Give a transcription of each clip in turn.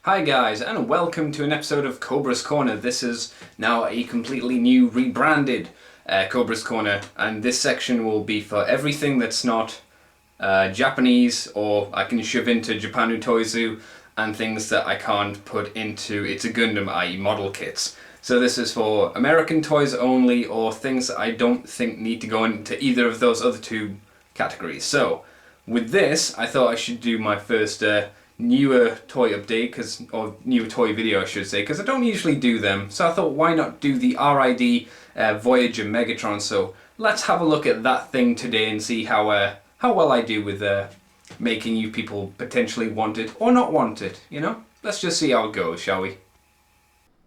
Hi guys, and welcome to an episode of Cobra's Corner. This is now a completely new, rebranded Cobra's Corner, and this section will be for everything that's not Japanese, or I can shove into Japanu Toyzu, and things that I can't put into It's a Gundam, i.e. model kits. So this is for American toys only, or things that I don't think need to go into either of those other two categories. So, with this, I thought I should do my first newer toy update, or newer toy video I should say, because I don't usually do them. So I thought, why not do the RID Voyager Megatron? So let's have a look at that thing today and see how well I do with making you people potentially want it or not want it, you know? Let's just see how it goes, shall we?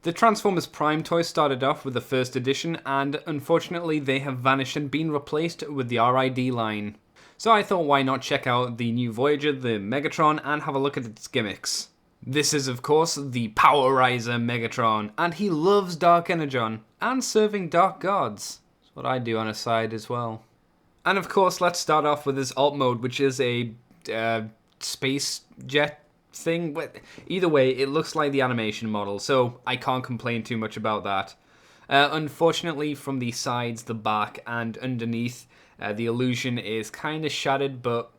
The Transformers Prime toy started off with the first edition, and unfortunately they have vanished and been replaced with the RID line. So I thought, why not check out the new Voyager, the Megatron, and have a look at its gimmicks. This is of course the Powerizer Megatron, and he loves Dark Energon and serving Dark Gods. That's what I do on a side as well. And of course, let's start off with his alt mode, which is a space jet thing. Either way, it looks like the animation model, so I can't complain too much about that. Unfortunately, from the sides, the back, and underneath, the illusion is kind of shattered, but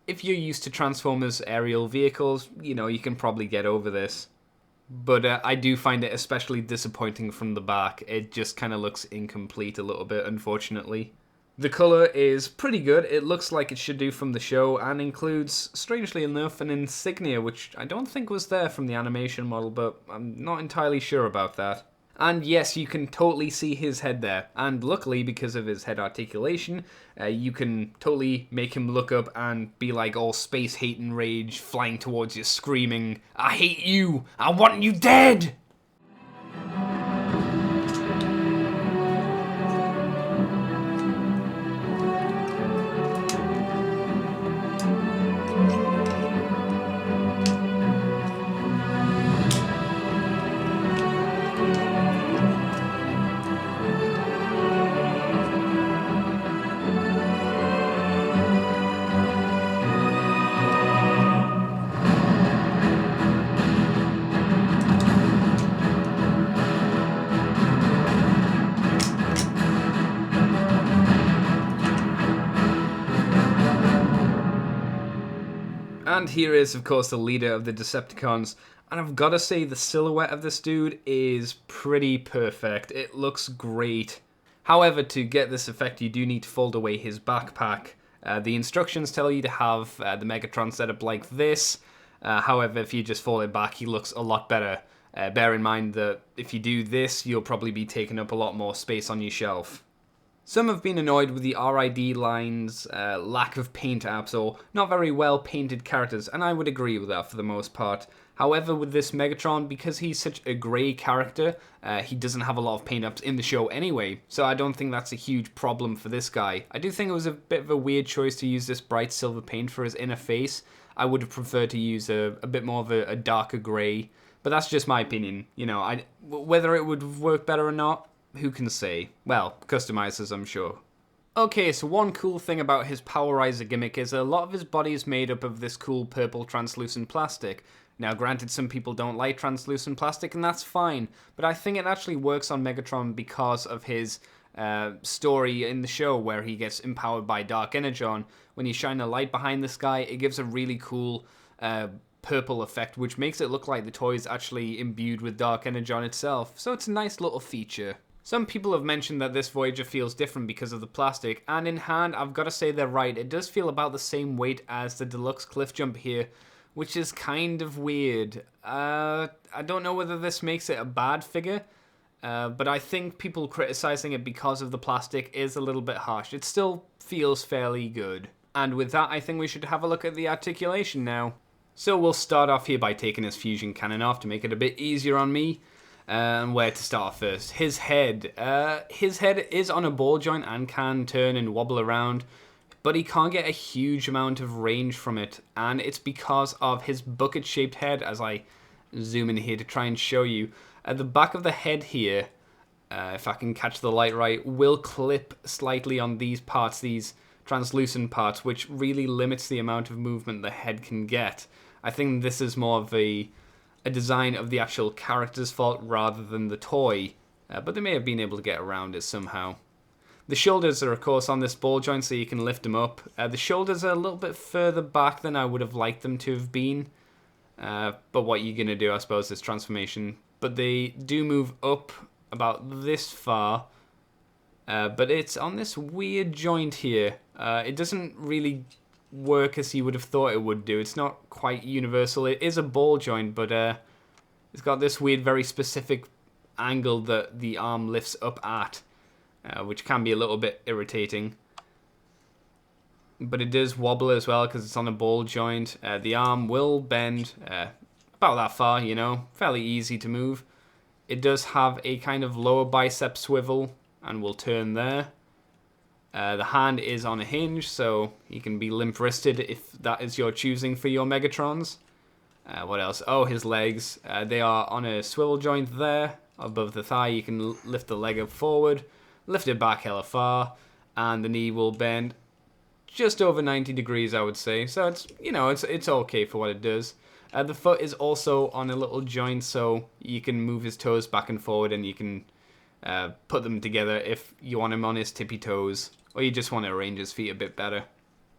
if you're used to Transformers aerial vehicles, you know, you can probably get over this. But I do find it especially disappointing from the back. It just kind of looks incomplete a little bit, unfortunately. The colour is pretty good. It looks like it should do from the show, and includes, strangely enough, an insignia, which I don't think was there from the animation model, but I'm not entirely sure about that. And yes, you can totally see his head there. And luckily, because of his head articulation, you can totally make him look up and be like all space hate and rage, flying towards you, screaming, "I hate you! I want you dead!" And here is, of course, the leader of the Decepticons. And I've got to say, the silhouette of this dude is pretty perfect. It looks great. However, to get this effect, you do need to fold away his backpack. The instructions tell you to have the Megatron set up like this. However, if you just fold it back, he looks a lot better. Bear in mind that if you do this, you'll probably be taking up a lot more space on your shelf. Some have been annoyed with the RID line's lack of paint apps or not very well painted characters, and I would agree with that for the most part. However, with this Megatron, because he's such a grey character, he doesn't have a lot of paint apps in the show anyway, so I don't think that's a huge problem for this guy. I do think it was a bit of a weird choice to use this bright silver paint for his inner face. I would have preferred to use a bit more of a darker grey, but that's just my opinion. You know, whether it would work better or not, who can say? Well, customizers, I'm sure. Okay, so one cool thing about his Powerizer gimmick is a lot of his body is made up of this cool purple translucent plastic. Now, granted, some people don't like translucent plastic, and that's fine, but I think it actually works on Megatron because of his story in the show where he gets empowered by Dark Energon. When you shine a light behind this guy, it gives a really cool purple effect, which makes it look like the toy is actually imbued with Dark Energon itself, so it's a nice little feature. Some people have mentioned that this Voyager feels different because of the plastic, and in hand, I've got to say they're right. It does feel about the same weight as the deluxe cliff jump here, which is kind of weird. I don't know whether this makes it a bad figure, but I think people criticizing it because of the plastic is a little bit harsh. It still feels fairly good. And with that, I think we should have a look at the articulation now. So we'll start off here by taking his fusion cannon off to make it a bit easier on me. And where to start first? His head. His head is on a ball joint and can turn and wobble around, but he can't get a huge amount of range from it, and it's because of his bucket-shaped head. As I zoom in here to try and show you, at the back of the head here, if I can catch the light right, will clip slightly on these parts, these translucent parts, which really limits the amount of movement the head can get. I think this is more of a a design of the actual character's fault rather than the toy, but they may have been able to get around it somehow. The shoulders are of course on this ball joint so you can lift them up. The shoulders are a little bit further back than I would have liked them to have been, but what you're going to do I suppose is transformation. But they do move up about this far, but it's on this weird joint here. It doesn't really work as you would have thought it would do. It's not quite universal. It is a ball joint, but it's got this weird, very specific angle that the arm lifts up at, which can be a little bit irritating. But it does wobble as well because it's on a ball joint. The arm will bend about that far, you know, fairly easy to move. It does have a kind of lower bicep swivel and will turn there. The hand is on a hinge, so you can be limp-wristed if that is your choosing for your Megatrons. What else? Oh, his legs. They are on a swivel joint there, above the thigh. You can lift the leg up forward, lift it back hella far, and the knee will bend just over 90 degrees, I would say. So it's, you know, it's okay for what it does. The foot is also on a little joint, so you can move his toes back and forward, and you can put them together if you want him on his tippy toes, or you just want to arrange his feet a bit better.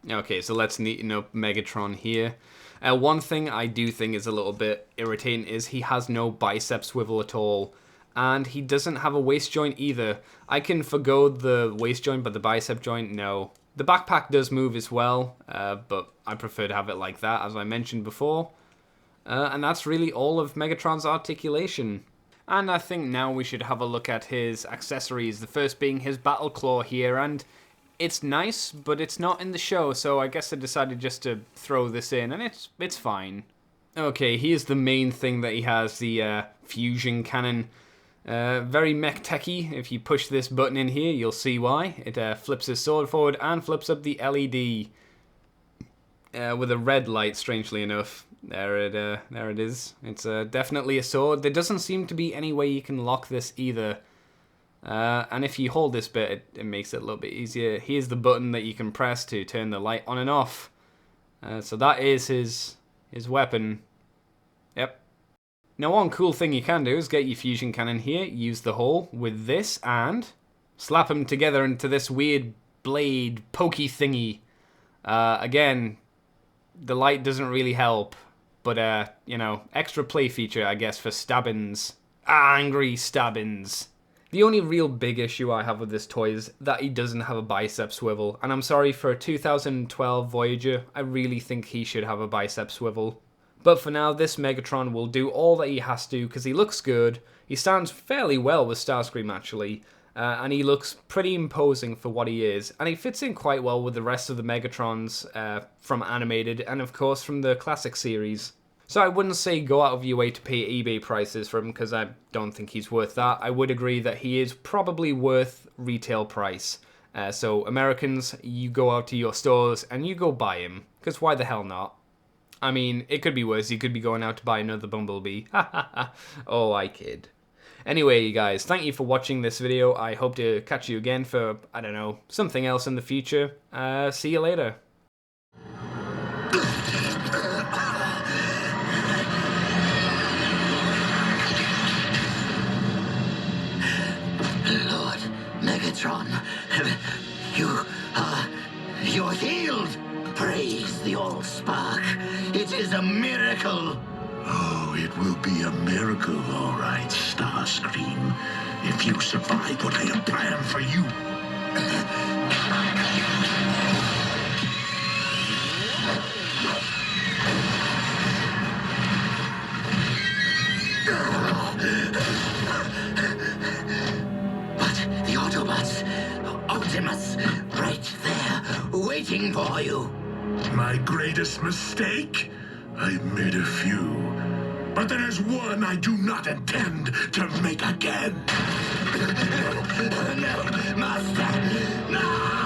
Okay, so let's neaten up Megatron here. One thing I do think is a little bit irritating is he has no bicep swivel at all, and he doesn't have a waist joint either. I can forgo the waist joint, but the bicep joint, no. The backpack does move as well, but I prefer to have it like that, as I mentioned before. And that's really all of Megatron's articulation. And I think now we should have a look at his accessories, the first being his battle claw here, and it's nice, but it's not in the show, so I guess I decided just to throw this in, and it's fine. Okay, here's the main thing that he has, the fusion cannon. Very mech techy. If you push this button in here, you'll see why. It flips his sword forward and flips up the LED with a red light, strangely enough. There it is. It's definitely a sword. There doesn't seem to be any way you can lock this either. And if you hold this bit, it makes it a little bit easier. Here's the button that you can press to turn the light on and off. So that is his weapon. Yep. Now one cool thing you can do is get your fusion cannon here, use the hole with this, and slap them together into this weird blade pokey thingy. Again, the light doesn't really help, but you know, extra play feature I guess for stabbins. Angry stabbins. The only real big issue I have with this toy is that he doesn't have a bicep swivel, and I'm sorry, for a 2012 Voyager, I really think he should have a bicep swivel. But for now, this Megatron will do all that he has to because he looks good, he stands fairly well with Starscream actually, and he looks pretty imposing for what he is, and he fits in quite well with the rest of the Megatrons from animated and of course from the classic series. So I wouldn't say go out of your way to pay eBay prices for him because I don't think he's worth that. I would agree that he is probably worth retail price. So Americans, you go out to your stores and you go buy him, because why the hell not? I mean, it could be worse. You could be going out to buy another Bumblebee. Oh, I kid. Anyway, you guys, thank you for watching this video. I hope to catch you again for, I don't know, something else in the future. See you later. Lord Megatron, you're healed. Praise the Allspark. It is a miracle. Oh, it will be a miracle, all right, Starscream. If you survive what I have planned for you. But the Autobots, Optimus, right there, waiting for you. My greatest mistake? I've made a few. But there is one I do not intend to make again. No, Master, no!